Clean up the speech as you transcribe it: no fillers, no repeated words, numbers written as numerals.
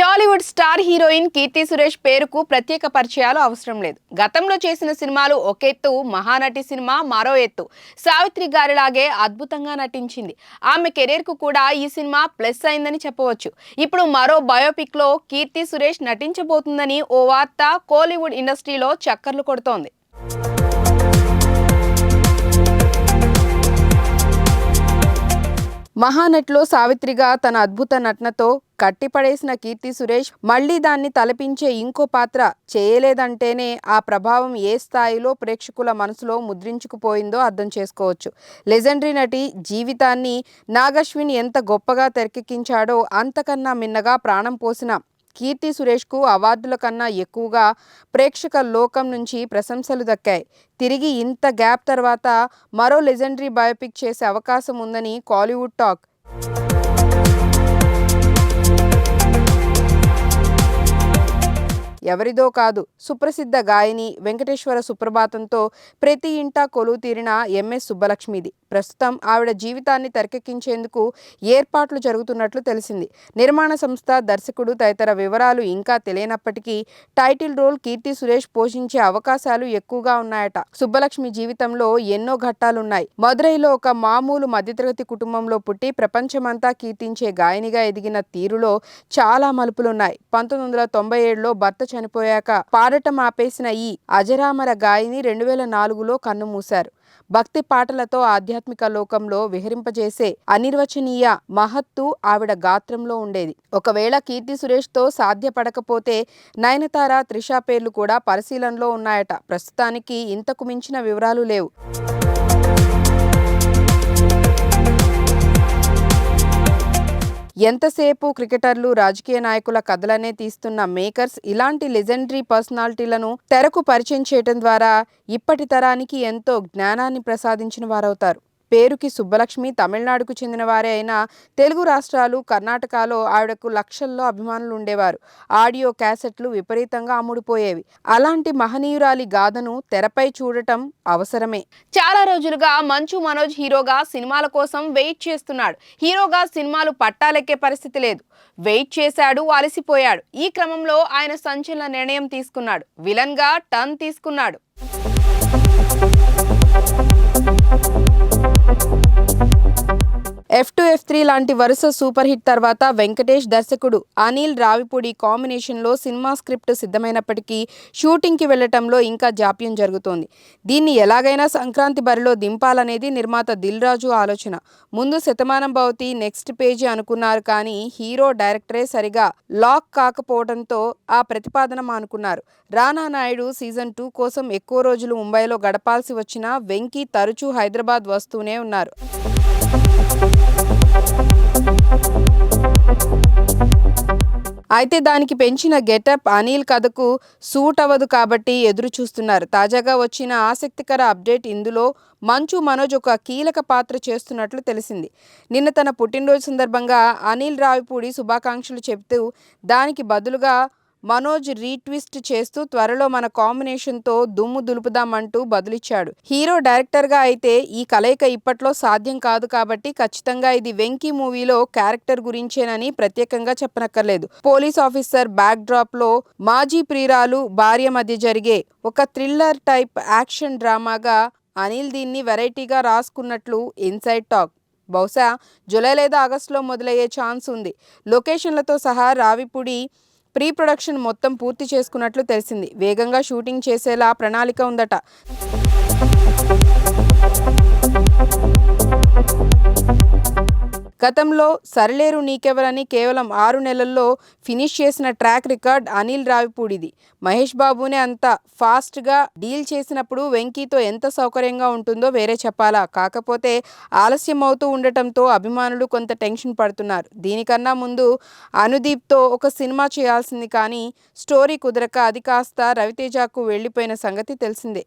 Tollywood star heroine Keerthy Suresh పేరుకు ప్రత్యేక పరిచయాలు అవసరం లేదు. గతంలో చేసిన సినిమాలు ఒక ఎత్తు, మహానటి సినిమా మరో ఎత్తు. సావిత్రి గారిలాగే అద్భుతంగా నటించింది. ఆమె కెరీర్ కు కూడా ఈ సినిమా ప్లస్ అయిందని చెప్పవచ్చు. ఇప్పుడు మరో బయోపిక్ లో కీర్తి సురేష్ నటించబోతుందని ఓ వార్త కోలీవుడ్ ఇండస్ట్రీలో చక్కర్లు కొడుతోంది. మహానటిలో సావిత్రిగా తన అద్భుత నటనతో కట్టిపడేసిన కీర్తి సురేష్ మళ్లీ దాన్ని తలపించే ఇంకో పాత్ర చేయలేదంటేనే ఆ ప్రభావం ఏ స్థాయిలో ప్రేక్షకుల మనసులో ముద్రించుకుపోయిందో అర్థం చేసుకోవచ్చు. లెజెండరీ నటి జీవితాన్ని నాగశ్విన్ ఎంత గొప్పగా తెరకెక్కించాడో అంతకన్నా మిన్నగా ప్రాణం పోసిన కీర్తి సురేష్కు అవార్డుల కన్నా ఎక్కువగా ప్రేక్షక లోకం నుంచి ప్రశంసలు దక్కాయి. తిరిగి ఇంత గ్యాప్ తర్వాత మరో లెజెండరీ బయోపిక్ చేసే అవకాశం ఉందని కోలీవుడ్ టాక్. ఎవరిదో కాదు, సుప్రసిద్ధ గాయని వెంకటేశ్వర సుప్రభాతంతో ప్రతి ఇంటా కొలువు తీరిన ఎంఎస్ సుబ్బలక్ష్మిది. ప్రస్తుతం ఆవిడ జీవితాన్ని తెరకెక్కించేందుకు ఏర్పాట్లు జరుగుతున్నట్లు తెలిసింది. నిర్మాణ సంస్థ, దర్శకుడు తదితర వివరాలు ఇంకా తెలియనప్పటికీ టైటిల్ రోల్ కీర్తి సురేష్ పోషించే అవకాశాలు ఎక్కువగా ఉన్నాయట. సుబ్బలక్ష్మి జీవితంలో ఎన్నో ఘట్టాలున్నాయి. మదురైలో ఒక మామూలు మధ్యతరగతి కుటుంబంలో పుట్టి ప్రపంచమంతా కీర్తించే గాయనిగా ఎదిగిన తీరులో చాలా మలుపులున్నాయి. 1997లో భర్త చనిపోయాక పాడటం ఆపేసిన ఈ అజరామర గాయని 2004లో కన్నుమూశారు. భక్తి పాటలతో ఆధ్యాత్మిక లోకంలో విహరింపజేసే అనిర్వచనీయ మహత్తు ఆవిడ గాత్రంలో ఉండేది. ఒకవేళ కీర్తి సురేష్తో సాధ్యపడకపోతే నయనతార, త్రిష పేర్లు కూడా పరిశీలనలో ఉన్నాయట. ప్రస్తుతానికి ఇంతకు మించిన వివరాలు లేవు. ఎంతసేపు క్రికెటర్లు, రాజకీయ నాయకుల కథలనే తీస్తున్న మేకర్స్ ఇలాంటి లెజెండరీ పర్సనాలిటీలను తెరకు పరిచయం చేయడం ద్వారా ఇప్పటి తరానికి ఎంతో జ్ఞానాన్ని ప్రసాదించిన వారవుతారు. పేరుకి సుబ్బలక్ష్మి తమిళనాడుకు చెందిన వారే అయినా తెలుగు రాష్ట్రాలు, కర్ణాటకలో ఆవిడకు లక్షల్లో అభిమానులు ఉండేవారు. ఆడియో క్యాసెట్లు విపరీతంగా అమ్ముడుపోయేవి. అలాంటి మహనీయురాలి గాథను తెరపై చూడటం అవసరమే. చాలా రోజులుగా మంచు మనోజ్ హీరోగా సినిమాల కోసం వెయిట్ చేస్తున్నాడు. హీరోగా సినిమాలు పట్టాలెక్కే పరిస్థితి లేదు. వెయిట్ చేశాడు, అలసిపోయాడు. ఈ క్రమంలో ఆయన సంచలన నిర్ణయం తీసుకున్నాడు. విలన్ గా టర్న్ తీసుకున్నాడు. F2, F3 లాంటి వరుస సూపర్ హిట్ తర్వాత వెంకటేష్, దర్శకుడు అనిల్ రావిపూడి కాంబినేషన్లో సినిమా స్క్రిప్ట్ సిద్ధమైనప్పటికీ షూటింగ్కి వెళ్లటంలో ఇంకా జాప్యం జరుగుతోంది. దీన్ని ఎలాగైనా సంక్రాంతి బరిలో దింపాలనేది నిర్మాత దిల్ రాజు ఆలోచన. ముందు శతమానం భవతి, నెక్స్ట్ పేజీ అనుకున్నారు కానీ హీరో, డైరెక్టరే సరిగా లాక్ కాకపోవడంతో ఆ ప్రతిపాదన మానుకున్నారు. రానా నాయుడు సీజన్ 2 కోసం ఎక్కువ రోజులు ముంబైలో గడపాల్సి వచ్చినా వెంకీ తరచూ హైదరాబాద్ వస్తూనే ఉన్నారు. అయితే దానికి పెంచిన గెటప్ అనిల్ కథకు సూట్ అవ్వదు కాబట్టి ఎదురు చూస్తున్నారు. తాజాగా వచ్చిన ఆసక్తికర అప్డేట్ ఇందులో మంచు మనోజ్ ఒక కీలక పాత్ర చేస్తున్నట్లు తెలిసింది. నిన్న తన పుట్టినరోజు సందర్భంగా అనిల్ రావిపూడి శుభాకాంక్షలు చెబుతూ దానికి బదులుగా మనోజ్ రీట్విస్ట్ చేస్తూ త్వరలో మన కాంబినేషన్తో దుమ్ము దులుపుదామంటూ బదులిచ్చాడు. హీరో, డైరెక్టర్గా అయితే ఈ కలయిక ఇప్పట్లో సాధ్యం కాదు కాబట్టి ఖచ్చితంగా ఇది వెంకీ మూవీలో క్యారెక్టర్ గురించేనని ప్రత్యేకంగా చెప్పనక్కర్లేదు. పోలీస్ ఆఫీసర్ బ్యాక్ డ్రాప్ లో మాజీ ప్రియురాలు, భార్య మధ్య జరిగే ఒక థ్రిల్లర్ టైప్ యాక్షన్ డ్రామాగా అనిల్ దీన్ని వెరైటీగా రాసుకున్నట్లు ఇన్సైడ్ టాక్. బహుశా జూలై లేదా ఆగస్టులో మొదలయ్యే ఛాన్స్ ఉంది. లొకేషన్లతో సహా రావిపూడి ప్రీ ప్రొడక్షన్ మొత్తం పూర్తి చేసుకున్నట్లు తెలిసింది. వేగంగా షూటింగ్ చేసేలా ప్రణాళిక ఉందట. గతంలో సరిలేరు నీకెవరని కేవలం 6 నెలల్లో ఫినిష్ చేసిన ట్రాక్ రికార్డ్ అనిల్ రావిపూడిది. మహేష్ బాబునే అంత ఫాస్ట్గా డీల్ చేసినప్పుడు వెంకీతో ఎంత సౌకర్యంగా ఉంటుందో వేరే చెప్పాలా. కాకపోతే ఆలస్యం అవుతూ ఉండటంతో అభిమానులు కొంత టెన్షన్ పడుతున్నారు. దీనికన్నా ముందు అనుదీప్తో ఒక సినిమా చేయాల్సింది కానీ స్టోరీ కుదరక అది కాస్త రవితేజకు వెళ్లిపోయిన సంగతి తెలిసిందే.